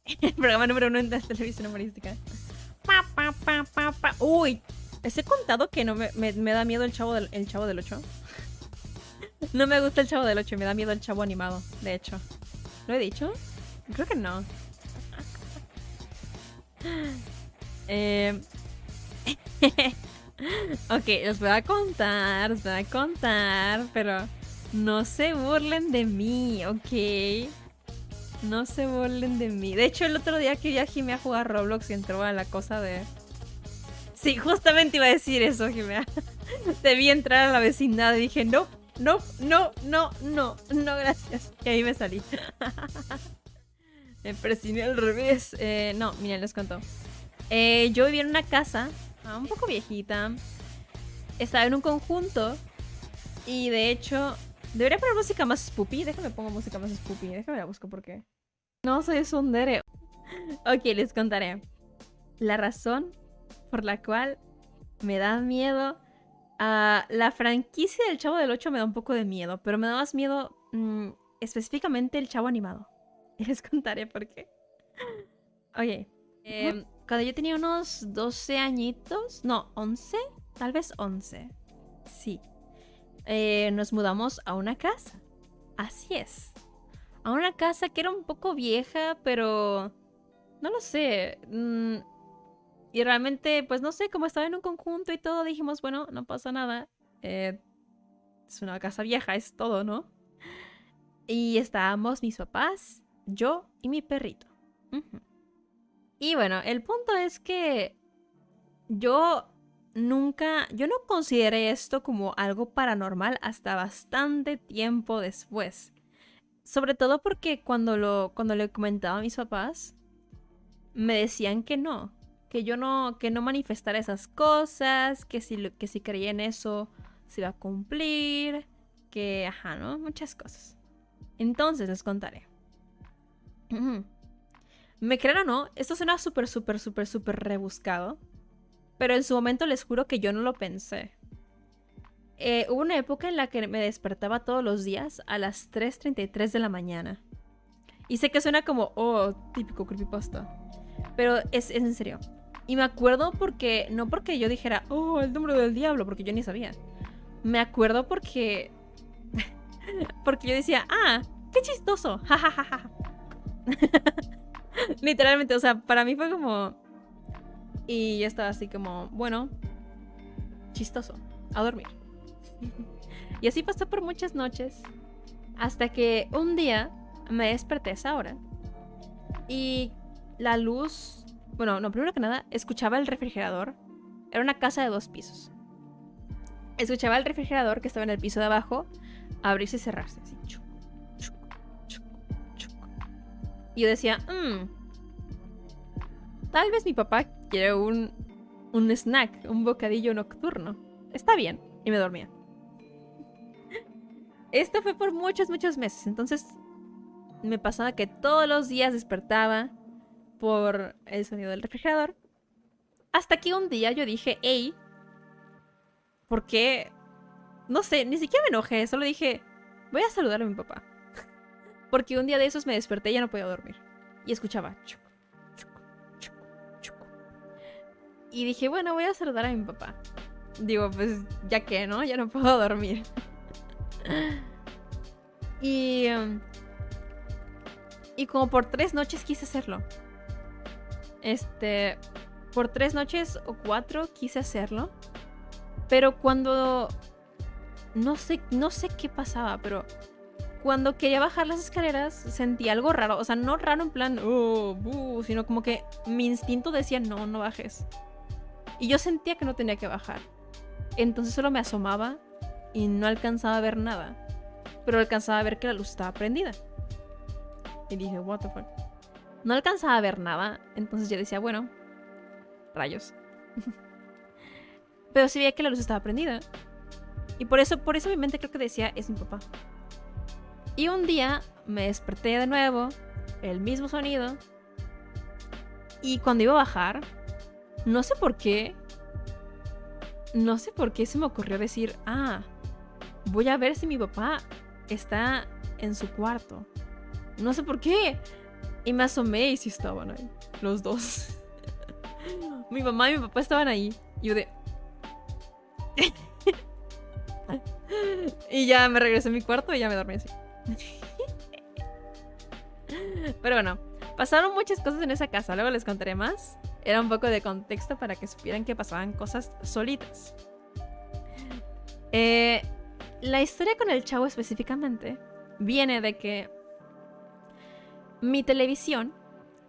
El programa número uno en la televisión humorística. Pa, pa, pa, pa, pa. Uy, ¿les he contado que no me da miedo el Chavo del 8? No me gusta el Chavo del 8 y me da miedo el Chavo animado, de hecho. ¿Lo he dicho? Creo que no. Eh... Ok, les voy a contar, pero no se burlen de mí, ¿ok? No se burlen de mí. De hecho, el otro día que ya Jimé a jugar Roblox y entró a la cosa de... Sí, justamente iba a decir eso, Jimé. Debí entrar a la vecindad y dije, no, no, no, no, no, no, gracias. Y ahí me salí. Me presioné al revés. No, miren, les cuento. Yo vivía en una casa un poco viejita. Estaba en un conjunto. Y de hecho, debería poner música más spoopy. Déjame pongo música más spoopy. Déjame la busco porque... No soy tsundere. Ok, les contaré. La razón por la cual me da miedo... la franquicia del Chavo del 8 me da un poco de miedo. Pero me da más miedo específicamente el Chavo animado. Y les contaré por qué. Ok. Cuando yo tenía unos 12 añitos... No, 11. Tal vez 11. Sí. Nos mudamos a una casa. Así es. A una casa que era un poco vieja, pero... No lo sé. Y realmente, pues no sé, como estaba en un conjunto y todo, dijimos, bueno, no pasa nada. Es una casa vieja, es todo, ¿no? Y estábamos mis papás, yo y mi perrito. Y bueno, el punto es que yo no consideré esto como algo paranormal hasta bastante tiempo después. Sobre todo porque cuando le comentaba a mis papás, me decían que no. Que yo no, que no manifestara esas cosas, que si creía en eso se iba a cumplir, que ajá, ¿no? Muchas cosas. Entonces les contaré. Me crean o no, esto suena súper rebuscado, pero en su momento les juro que yo no lo pensé. Hubo una época en la que me despertaba todos los días a las 3:33 de la mañana. Y sé que suena como, oh, típico creepypasta. Pero es en serio. Y me acuerdo porque, no porque yo dijera, oh, el número del diablo, porque yo ni sabía. Me acuerdo porque... porque yo decía, ah, qué chistoso, jajajaja. Literalmente, o sea, para mí fue como... Y yo estaba así como, bueno, chistoso, a dormir. Y así pasó por muchas noches. Hasta que un día me desperté a esa hora. Y la luz... Bueno, no, primero que nada, escuchaba el refrigerador. Era una casa de 2 pisos. Escuchaba el refrigerador que estaba en el piso de abajo abrirse y cerrarse. Así, chuc, chuc, chuc, chuc. Y yo decía, tal vez mi papá quiere un snack, un bocadillo nocturno. Está bien. Y me dormía. Esto fue por muchos meses. Entonces me pasaba que todos los días despertaba por el sonido del refrigerador. Hasta que un día yo dije, hey, ¿por qué? No sé, ni siquiera me enojé, solo dije, voy a saludar a mi papá. Porque un día de esos me desperté y ya no podía dormir. Y escuchaba chuc, chuc, chuc, chuc. Y dije, bueno, voy a saludar a mi papá. Digo, pues ya que, ¿no? Ya no puedo dormir. Y como por 3 noches quise hacerlo. Por 3 noches o 4 quise hacerlo. Pero cuando... No sé qué pasaba, pero... Cuando quería bajar las escaleras sentí algo raro. O sea, no raro en plan... Oh, sino como que mi instinto decía, no, no bajes. Y yo sentía que no tenía que bajar. Entonces solo me asomaba y no alcanzaba a ver nada. Pero alcanzaba a ver que la luz estaba prendida. Y dije, what the fuck. No alcanzaba a ver nada. Entonces yo decía, bueno, rayos. Pero sí veía que la luz estaba prendida. Y por eso mi mente creo que decía, es mi papá. Y un día me desperté de nuevo, el mismo sonido. Y cuando iba a bajar, no sé por qué se me ocurrió decir, voy a ver si mi papá está en su cuarto. No sé por qué. Y me asomé y sí estaban ahí, los dos. Mi mamá y mi papá estaban ahí. Y yo de... Y ya me regresé a mi cuarto y ya me dormí así. Pero bueno, pasaron muchas cosas en esa casa, luego les contaré más. Era un poco de contexto para que supieran que pasaban cosas solitas. La historia con el chavo específicamente viene de que mi televisión,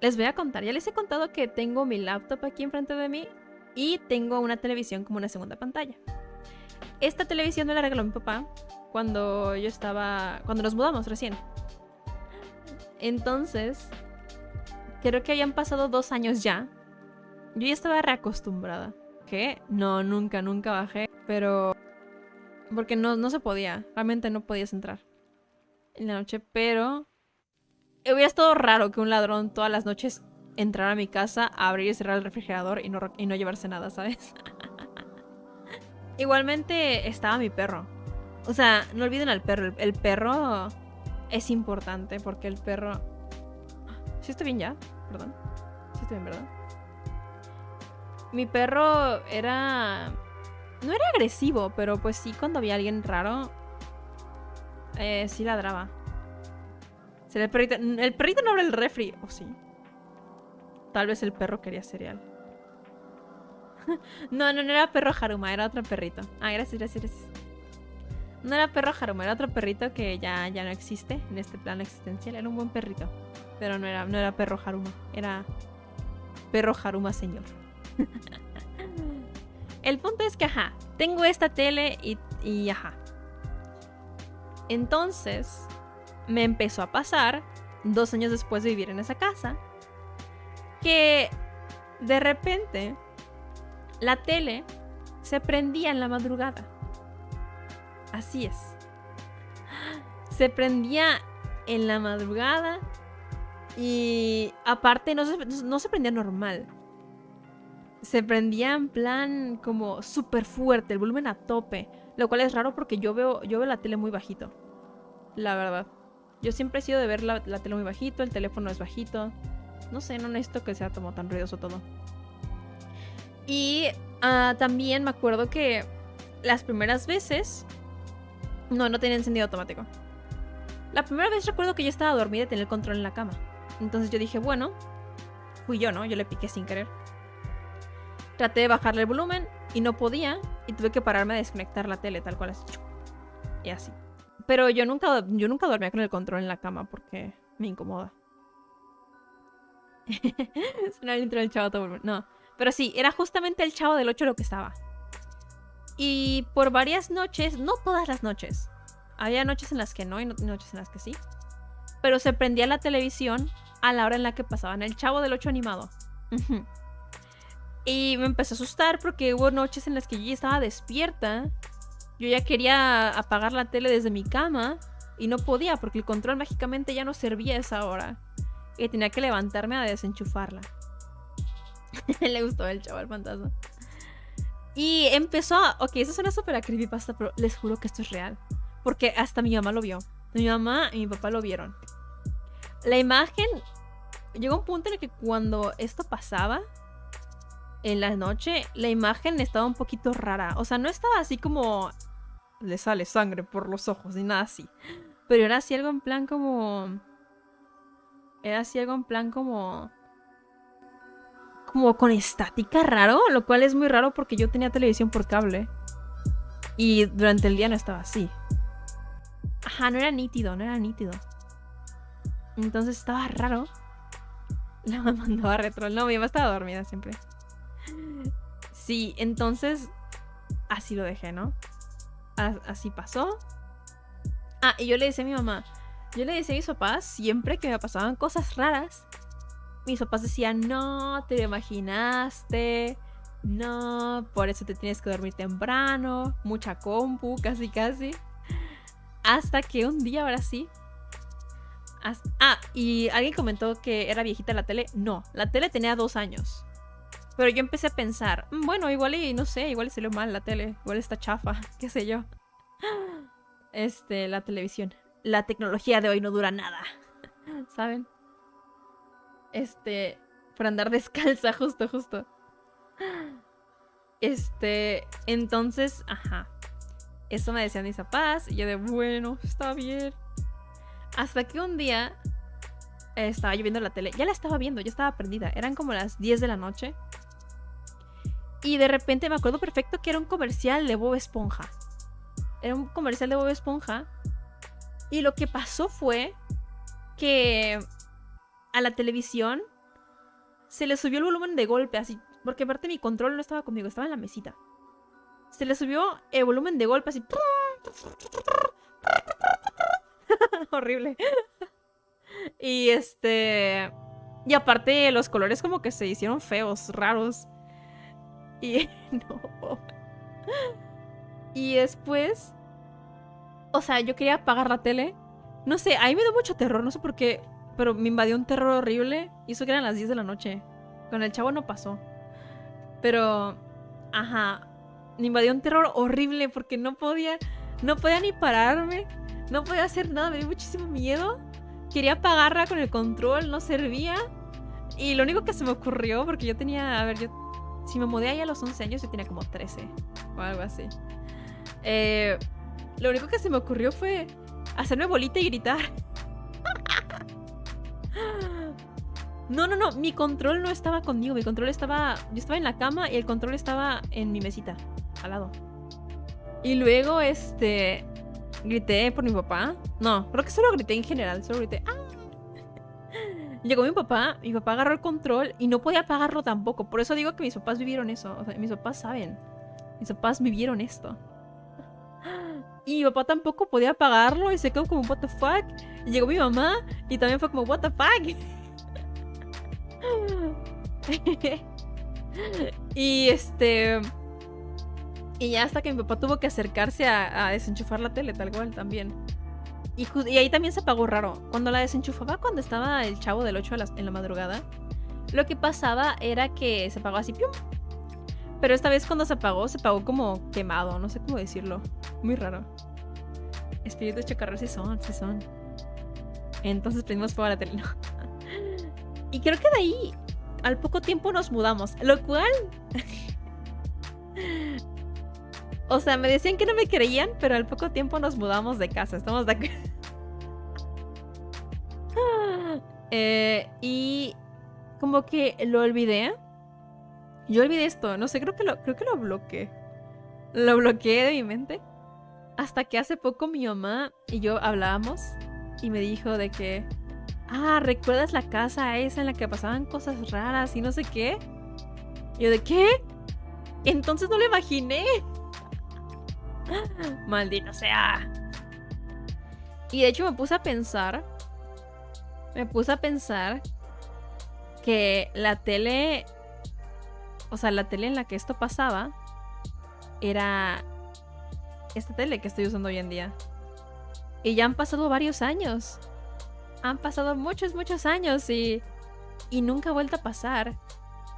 les voy a contar, ya les he contado que tengo mi laptop aquí enfrente de mí y tengo una televisión como una segunda pantalla. Esta televisión me la regaló mi papá cuando nos mudamos recién. Entonces, creo que habían pasado 2 años ya. Yo ya estaba reacostumbrada. ¿Qué? No, nunca bajé. Pero... porque no se podía. Realmente no podías entrar en la noche. Pero... hubiera estado raro que un ladrón todas las noches entrara a mi casa, abrir y cerrar el refrigerador y no llevarse nada, ¿sabes? Igualmente estaba mi perro. O sea, no olviden al perro. El perro es importante porque el perro... ¿Sí estoy bien ya? Perdón. Sí estoy bien, ¿verdad? Mi perro era... no era agresivo, pero pues sí, cuando había alguien raro, sí ladraba. El perrito no abre el refri. ¿O sí? Tal vez el perro quería cereal. No era perro Haruma, era otro perrito. Ah, gracias. No era perro Haruma, era otro perrito que ya no existe en este plano existencial. Era un buen perrito. Pero no era perro Haruma. Era perro Haruma señor. El punto es que, ajá, tengo esta tele y ajá. Entonces, me empezó a pasar 2 años después de vivir en esa casa que de repente la tele se prendía en la madrugada. Así es. Se prendía en la madrugada y aparte no se prendía normal. Se prendía en plan como súper fuerte, el volumen a tope. Lo cual es raro porque yo veo la tele muy bajito. La verdad. Yo siempre he sido de ver la tele muy bajito, el teléfono es bajito. No sé, no necesito que sea como tan ruidoso todo. Y también me acuerdo que las primeras veces... No tenía encendido automático. La primera vez recuerdo que yo estaba dormida y tenía el control en la cama. Entonces yo dije, bueno, fui yo, ¿no? Yo le piqué sin querer. Traté de bajarle el volumen y no podía. Y tuve que pararme a desconectar la tele, tal cual así. Y así. Pero yo nunca dormía con el control en la cama porque me incomoda. Suena el intro del Chavo todo volumen. No. Pero sí, era justamente el Chavo del 8 lo que estaba. Y por varias noches, no todas las noches. Había noches en las que no y noches en las que sí. Pero se prendía la televisión a la hora en la que pasaban el Chavo del 8 animado. Y me empezó a asustar porque hubo noches en las que yo ya estaba despierta. Yo ya quería apagar la tele desde mi cama y no podía porque el control mágicamente ya no servía a esa hora. Y tenía que levantarme a desenchufarla. Le gustó el Chavo al fantasma. Y empezó a... Ok, eso suena súper a creepypasta, pero les juro que esto es real. Porque hasta mi mamá lo vio. Mi mamá y mi papá lo vieron. La imagen... Llegó un punto en el que cuando esto pasaba, en la noche, la imagen estaba un poquito rara. O sea, no estaba así como... le sale sangre por los ojos ni nada así. Pero era así algo en plan como... como con estática raro, lo cual es muy raro porque yo tenía televisión por cable y durante el día no estaba así. Ajá, no era nítido. Entonces estaba raro. La mamá mandaba retro. No, mi mamá estaba dormida siempre. Sí, entonces así lo dejé, ¿no? Así pasó. Ah, y yo le decía a mi mamá, yo le decía a mis papás siempre que me pasaban cosas raras. Mis papás decían, no, te lo imaginaste. No, por eso te tienes que dormir temprano. Mucha compu, casi. Hasta que un día, ahora sí. Y alguien comentó que era viejita la tele. No, la tele tenía 2 años. Pero yo empecé a pensar, bueno, igual y no sé, igual salió mal la tele. Igual está chafa, qué sé yo. La televisión. La tecnología de hoy no dura nada. ¿Saben? Por andar descalza, justo. Entonces, ajá. Eso me decían mis papás. Y yo de, bueno, está bien. Hasta que un día estaba yo viendo la tele. Ya la estaba viendo, ya estaba prendida. Eran como las 10 de la noche. Y de repente me acuerdo perfecto que era un comercial de Bob Esponja. Era un comercial de Bob Esponja. Y lo que pasó fue que a la televisión se le subió el volumen de golpe, así. Porque aparte mi control no estaba conmigo, estaba en la mesita. Se le subió el volumen de golpe, así. Horrible. Y y aparte los colores como que se hicieron feos, raros. Y no. Y después, o sea, yo quería apagar la tele. No sé, a mí me dio mucho terror, no sé por qué, pero me invadió un terror horrible. Hizo que eran las 10 de la noche. Con el chavo no pasó. Pero, ajá, me invadió un terror horrible porque no podía ni pararme. No podía hacer nada, me dio muchísimo miedo. Quería apagarla con el control, no servía. Y lo único que se me ocurrió, porque yo tenía, a ver, si me mudé ahí a los 11 años, yo tenía como 13 o algo así. Lo único que se me ocurrió fue hacerme bolita y gritar. No, mi control no estaba conmigo, yo estaba en la cama y el control estaba en mi mesita, al lado. Y luego, grité por mi papá. No, creo que solo grité en general, solo grité, ¡ah! Llegó mi papá agarró el control y no podía apagarlo tampoco. Por eso digo que mis papás vivieron eso, o sea, mis papás saben. Mis papás vivieron esto. Y mi papá tampoco podía apagarlo y se quedó como, what the fuck. Y llegó mi mamá y también fue como, what the fuck. Y y ya hasta que mi papá tuvo que acercarse a desenchufar la tele, tal cual también. Y ahí también se apagó raro. Cuando la desenchufaba, cuando estaba el Chavo del 8 en la madrugada, lo que pasaba era que se apagó así, ¡pium! Pero esta vez cuando se apagó como quemado, no sé cómo decirlo. Muy raro. Espíritus chocarreros sí son. Entonces prendimos fuego a la tele, ¿no? Y creo que de ahí, al poco tiempo nos mudamos. Lo cual... O sea, me decían que no me creían, pero al poco tiempo nos mudamos de casa. Estamos de acuerdo. Y como que lo olvidé. Yo olvidé esto, no sé, creo que lo bloqueé. Lo bloqueé de mi mente. Hasta que hace poco mi mamá y yo hablábamos y me dijo de que, ¿recuerdas la casa esa en la que pasaban cosas raras y no sé qué? Y yo de, ¿qué? Entonces no lo imaginé. Maldito sea. Y de hecho me puse a pensar que la tele, o sea, la tele en la que esto pasaba era esta tele que estoy usando hoy en día. Y ya han pasado varios años. Han pasado muchos años y nunca ha vuelto a pasar.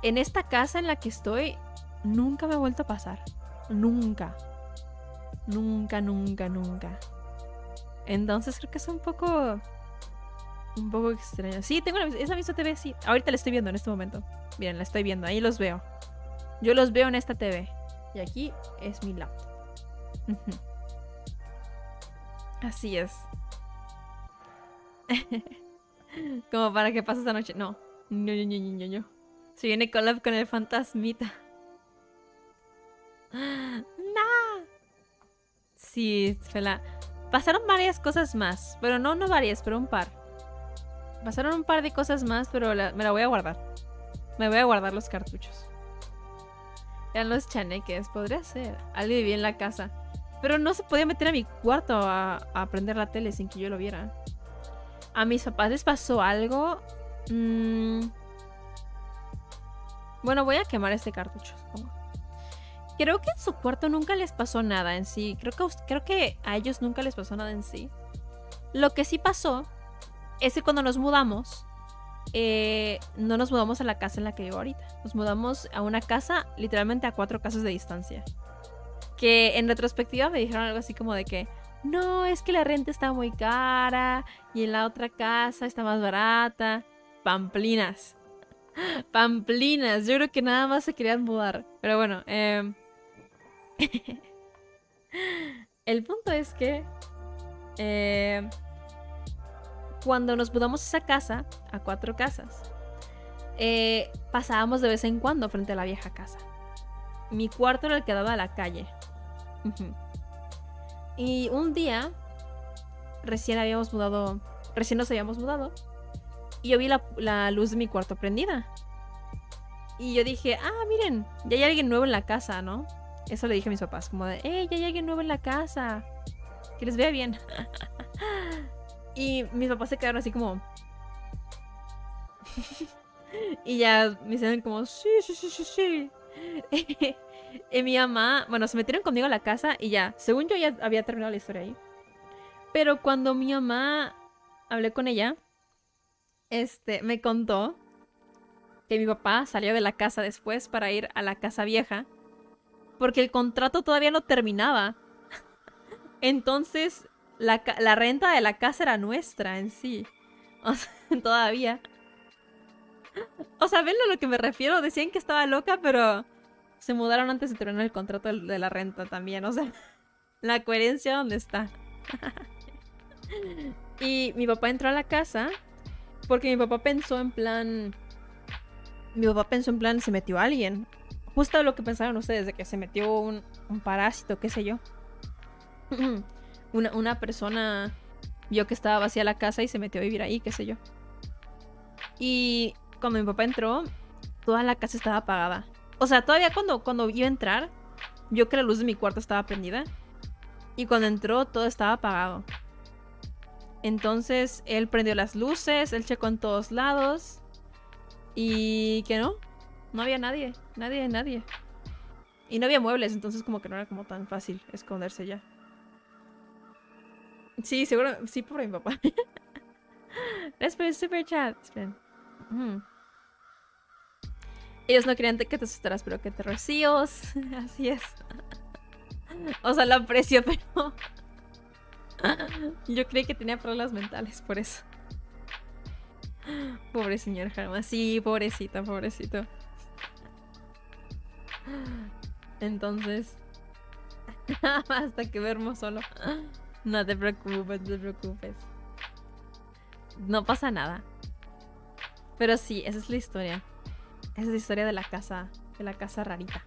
En esta casa en la que estoy, nunca me ha vuelto a pasar. Nunca. Entonces creo que es un poco extraño. Sí, tengo esa misma TV, sí. Ahorita la estoy viendo en este momento. Miren, la estoy viendo, ahí los veo. Yo los veo en esta TV. Y aquí es mi laptop. Así es. Como para que pase esta noche. No. Se viene collab con el fantasmita. No. Sí, pasaron varias cosas más. Pero no varias, pero un par. Pasaron un par de cosas más, pero me la voy a guardar. Me voy a guardar los cartuchos. Eran los chaneques, podría ser. Alguien vivía en la casa. Pero no se podía meter a mi cuarto a prender la tele sin que yo lo viera. A mis papás les pasó algo. Bueno, voy a quemar este cartucho, supongo. Creo que en su cuarto nunca les pasó nada en sí. Creo que a ellos nunca les pasó nada en sí. Lo que sí pasó es que cuando nos mudamos, no nos mudamos a la casa en la que vivo ahorita. Nos mudamos a una casa, literalmente a 4 casas de distancia. Que en retrospectiva me dijeron algo así como de que no, es que la renta está muy cara y en la otra casa está más barata. Pamplinas. Pamplinas. Yo creo que nada más se querían mudar. Pero bueno, el punto es que cuando nos mudamos a esa casa, a 4 casas, pasábamos de vez en cuando frente a la vieja casa. Mi cuarto era el que daba a la calle. Y un día, recién nos habíamos mudado, y yo vi la luz de mi cuarto prendida. Y yo dije, miren, ya hay alguien nuevo en la casa, ¿no? Eso le dije a mis papás, como de, ya hay alguien nuevo en la casa, que les vea bien. Y mis papás se quedaron así como... Y ya me hicieron como, sí. Y mi mamá, bueno, se metieron conmigo a la casa y ya, según yo ya había terminado la historia ahí. Pero cuando mi mamá, hablé con ella, me contó que mi papá salió de la casa después para ir a la casa vieja porque el contrato todavía no terminaba. Entonces, la renta de la casa era nuestra en sí. O sea, todavía. O sea, ¿ven a lo que me refiero? Decían que estaba loca, pero se mudaron antes de terminar el contrato de la renta también. O sea, la coherencia, ¿dónde está? Y mi papá entró a la casa porque mi papá pensó en plan... se metió alguien. Justo lo que pensaron ustedes, de que se metió un parásito, qué sé yo. Una persona vio que estaba vacía la casa y se metió a vivir ahí, qué sé yo. Y cuando mi papá entró, toda la casa estaba apagada. O sea, todavía cuando iba a entrar, vio que la luz de mi cuarto estaba prendida. Y cuando entró, todo estaba apagado. Entonces, él prendió las luces, él checó en todos lados. Y que no había nadie. Y no había muebles, entonces como que no era como tan fácil esconderse ya. Sí, seguro, sí, por mi papá. Gracias por el super chat. Esperen. Ellos no querían que te asustaras, pero que te rocíos. Así es. O sea, lo aprecio, pero... Yo creí que tenía problemas mentales, por eso. Pobre señor Harma. Sí, pobrecito. Entonces... Hasta que vernos solo. No te preocupes. No pasa nada. Pero sí, esa es la historia. Esa es la historia de la casa rarita.